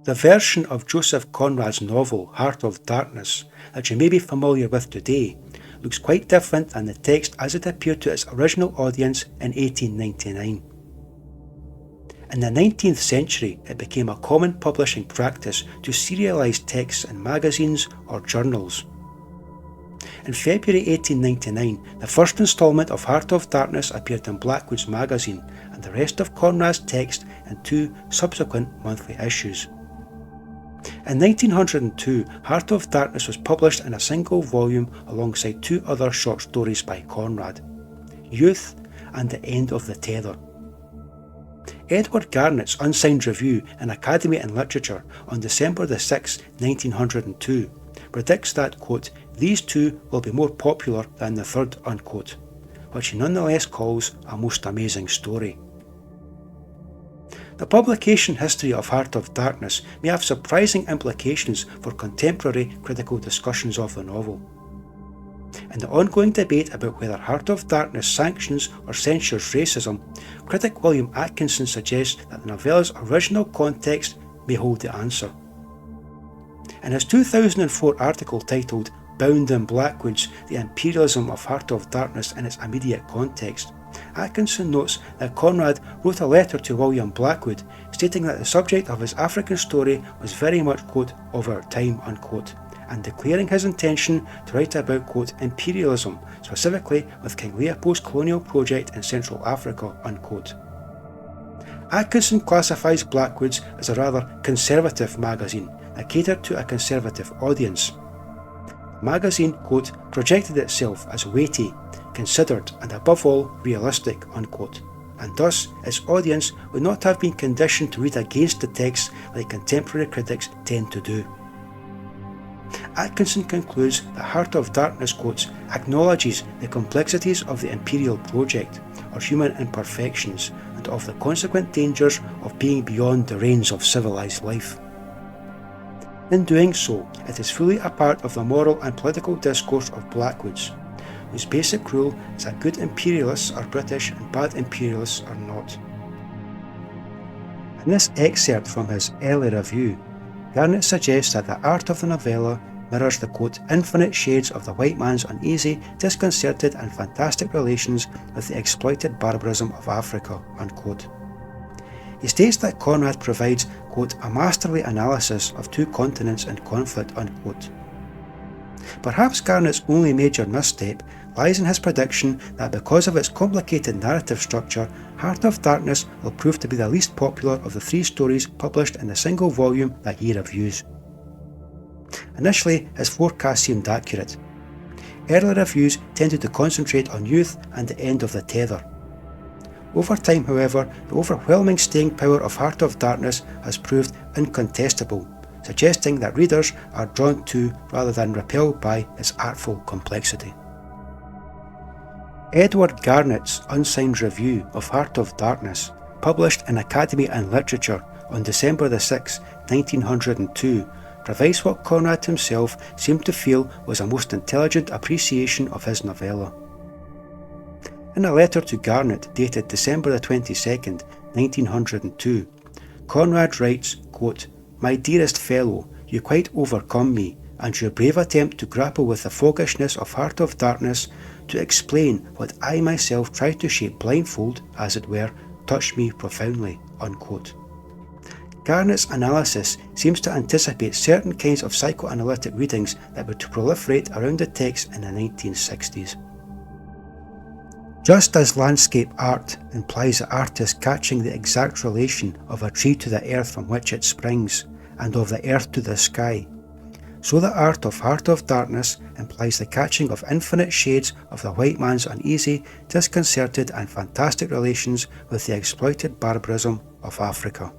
The version of Joseph Conrad's novel Heart of Darkness that you may be familiar with today looks quite different than the text as it appeared to its original audience in 1899. In the 19th century, it became a common publishing practice to serialise texts in magazines or journals. In February 1899, the first instalment of Heart of Darkness appeared in Blackwood's magazine, and the rest of Conrad's text in 2 subsequent monthly issues. In 1902, Heart of Darkness was published in a single volume alongside 2 other short stories by Conrad, Youth and The End of the Tether. Edward Garnett's unsigned review in Academy in Literature on December 6, 1902, predicts that, quote, these 2 will be more popular than the third, unquote, which he nonetheless calls a most amazing story. The publication history of Heart of Darkness may have surprising implications for contemporary critical discussions of the novel. In the ongoing debate about whether Heart of Darkness sanctions or censures racism, critic William Atkinson suggests that the novella's original context may hold the answer. In his 2004 article titled Bound in Blackwood's The Imperialism of Heart of Darkness in its Immediate Context, Atkinson notes that Conrad wrote a letter to William Blackwood stating that the subject of his African story was very much, quote, of our time, unquote, and declaring his intention to write about, quote, imperialism, specifically with King Leopold's colonial project in Central Africa, unquote. Atkinson classifies Blackwood's as a rather conservative magazine that catered to a conservative audience. The magazine, quote, projected itself as weighty, considered and above all realistic, unquote, and thus its audience would not have been conditioned to read against the text like contemporary critics tend to do. Atkinson concludes that Heart of Darkness, quotes, acknowledges the complexities of the imperial project, or human imperfections, and of the consequent dangers of being beyond the reins of civilised life. In doing so, it is fully a part of the moral and political discourse of Blackwood's, whose basic rule is that good imperialists are British and bad imperialists are not. In this excerpt from his early review, Garnett suggests that the art of the novella mirrors the, quote, infinite shades of the white man's uneasy, disconcerted and fantastic relations with the exploited barbarism of Africa, unquote. He states that Conrad provides, quote, a masterly analysis of 2 continents in conflict, unquote. Perhaps Garnett's only major misstep lies in his prediction that because of its complicated narrative structure, Heart of Darkness will prove to be the least popular of the 3 stories published in the single volume that he reviews. Initially, his forecast seemed accurate. Early reviews tended to concentrate on Youth and The End of the Tether. Over time, however, the overwhelming staying power of Heart of Darkness has proved incontestable, suggesting that readers are drawn to rather than repelled by its artful complexity. Edward Garnett's unsigned review of Heart of Darkness, published in Academy in Literature on December 6, 1902, provides what Conrad himself seemed to feel was a most intelligent appreciation of his novella. In a letter to Garnett dated December 22, 1902, Conrad writes, quote, my dearest fellow, you quite overcome me, and your brave attempt to grapple with the foggishness of Heart of Darkness, to explain what I myself tried to shape blindfold, as it were, touched me profoundly, unquote. Garnett's analysis seems to anticipate certain kinds of psychoanalytic readings that were to proliferate around the text in the 1960s. Just as landscape art implies the artist catching the exact relation of a tree to the earth from which it springs, and of the earth to the sky, so the art of Heart of Darkness implies the catching of infinite shades of the white man's uneasy, disconcerted and fantastic relations with the exploited barbarism of Africa.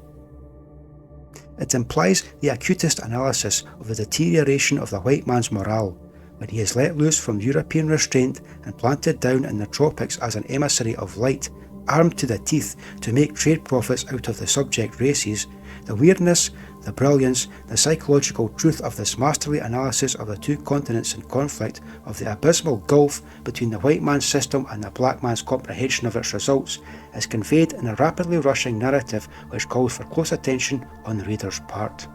It implies the acutest analysis of the deterioration of the white man's morale, when he is let loose from European restraint and planted down in the tropics as an emissary of light, armed to the teeth to make trade profits out of the subject races, the weirdness the brilliance, the psychological truth of this masterly analysis of the two continents in conflict, of the abysmal gulf between the white man's system and the black man's comprehension of its results, is conveyed in a rapidly rushing narrative which calls for close attention on the reader's part.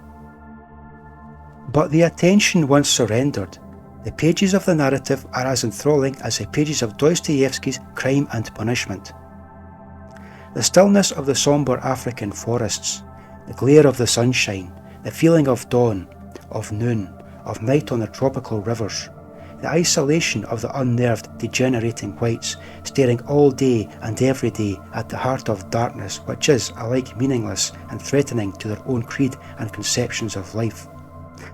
But the attention once surrendered, the pages of the narrative are as enthralling as the pages of Dostoevsky's Crime and Punishment. The stillness of the sombre African forests, the glare of the sunshine, the feeling of dawn, of noon, of night on the tropical rivers, the isolation of the unnerved, degenerating whites, staring all day and every day at the heart of darkness which is alike meaningless and threatening to their own creed and conceptions of life,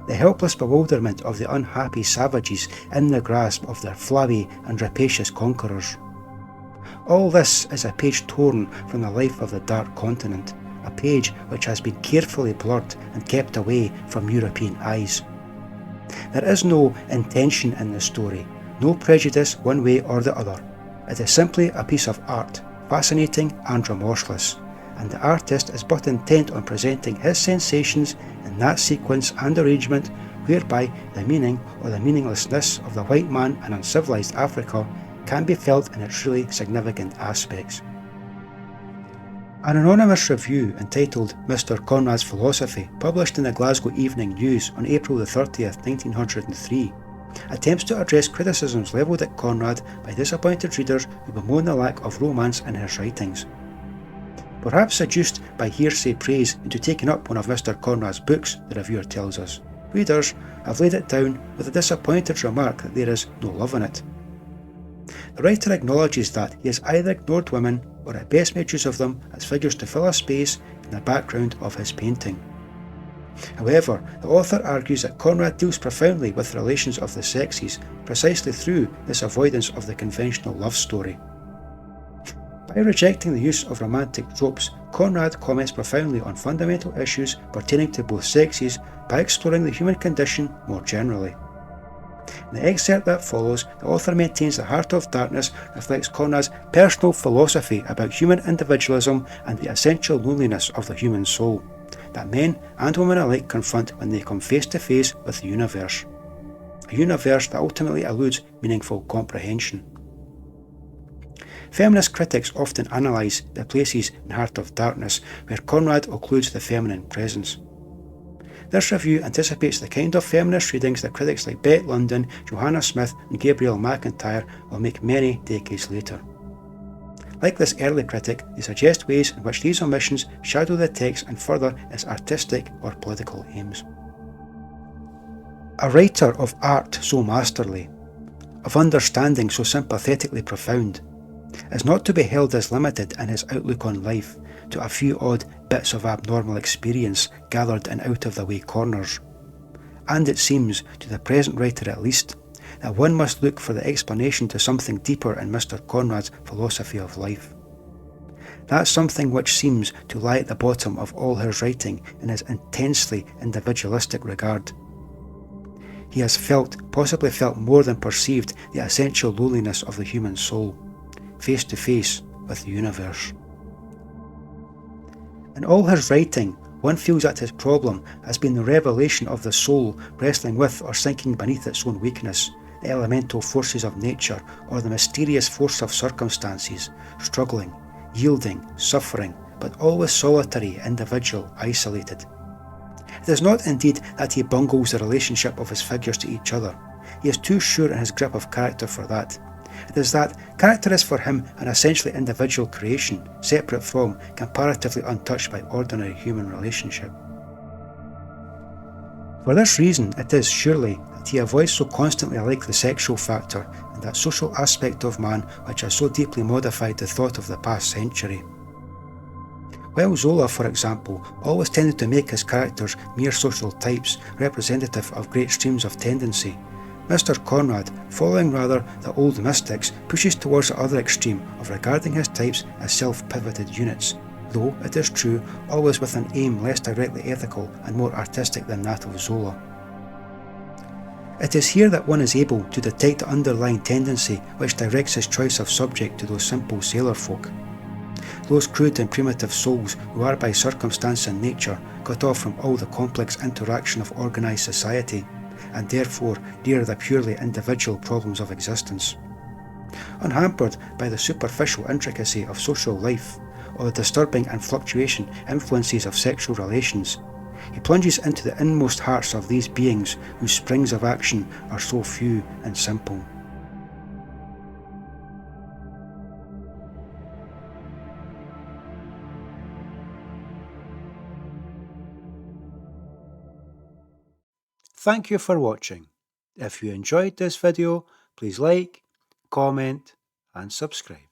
the helpless bewilderment of the unhappy savages in the grasp of their flabby and rapacious conquerors. All this is a page torn from the life of the Dark Continent, a page which has been carefully blurred and kept away from European eyes. There is no intention in the story, no prejudice one way or the other. It is simply a piece of art, fascinating and remorseless, and the artist is but intent on presenting his sensations in that sequence and arrangement whereby the meaning or the meaninglessness of the white man in uncivilized Africa can be felt in its really significant aspects. An anonymous review entitled Mr. Conrad's Philosophy, published in the Glasgow Evening News on April 30th, 1903, attempts to address criticisms levelled at Conrad by disappointed readers who bemoan the lack of romance in his writings. Perhaps seduced by hearsay praise into taking up one of Mr. Conrad's books, the reviewer tells us, readers have laid it down with a disappointed remark that there is no love in it. The writer acknowledges that he has either ignored women or at best made use of them as figures to fill a space in the background of his painting. However, the author argues that Conrad deals profoundly with the relations of the sexes precisely through this avoidance of the conventional love story. By rejecting the use of romantic tropes, Conrad comments profoundly on fundamental issues pertaining to both sexes by exploring the human condition more generally. In the excerpt that follows, the author maintains the Heart of Darkness reflects Conrad's personal philosophy about human individualism and the essential loneliness of the human soul, that men and women alike confront when they come face to face with the universe. A universe that ultimately eludes meaningful comprehension. Feminist critics often analyse the places in Heart of Darkness where Conrad occludes the feminine presence. This review anticipates the kind of feminist readings that critics like Bette London, Johanna Smith and Gabrielle McIntyre will make many decades later. Like this early critic, they suggest ways in which these omissions shadow the text and further its artistic or political aims. A writer of art so masterly, of understanding so sympathetically profound, is not to be held as limited in his outlook on life to a few odd bits of abnormal experience gathered in out-of-the-way corners. And it seems, to the present writer at least, that one must look for the explanation to something deeper in Mr. Conrad's philosophy of life. That something which seems to lie at the bottom of all his writing in his intensely individualistic regard. He has possibly felt more than perceived, the essential loneliness of the human soul, face to face with the universe. In all his writing, one feels that his problem has been the revelation of the soul wrestling with or sinking beneath its own weakness, the elemental forces of nature or the mysterious force of circumstances, struggling, yielding, suffering, but always solitary, individual, isolated. It is not indeed that he bungles the relationship of his figures to each other. He is too sure in his grip of character for that. It is that character is for him an essentially individual creation, separate from, comparatively untouched by ordinary human relationship. For this reason, it is surely that he avoids so constantly alike the sexual factor and that social aspect of man which has so deeply modified the thought of the past century. While Zola, for example, always tended to make his characters mere social types representative of great streams of tendency, Mr. Conrad, following rather the old mystics, pushes towards the other extreme of regarding his types as self-pivoted units, though, it is true, always with an aim less directly ethical and more artistic than that of Zola. It is here that one is able to detect the underlying tendency which directs his choice of subject to those simple sailor folk. those crude and primitive souls who are by circumstance and nature cut off from all the complex interaction of organised society, and therefore near the purely individual problems of existence. Unhampered by the superficial intricacy of social life, or the disturbing and fluctuating influences of sexual relations, he plunges into the inmost hearts of these beings whose springs of action are so few and simple. Thank you for watching. If you enjoyed this video, please like, comment and subscribe.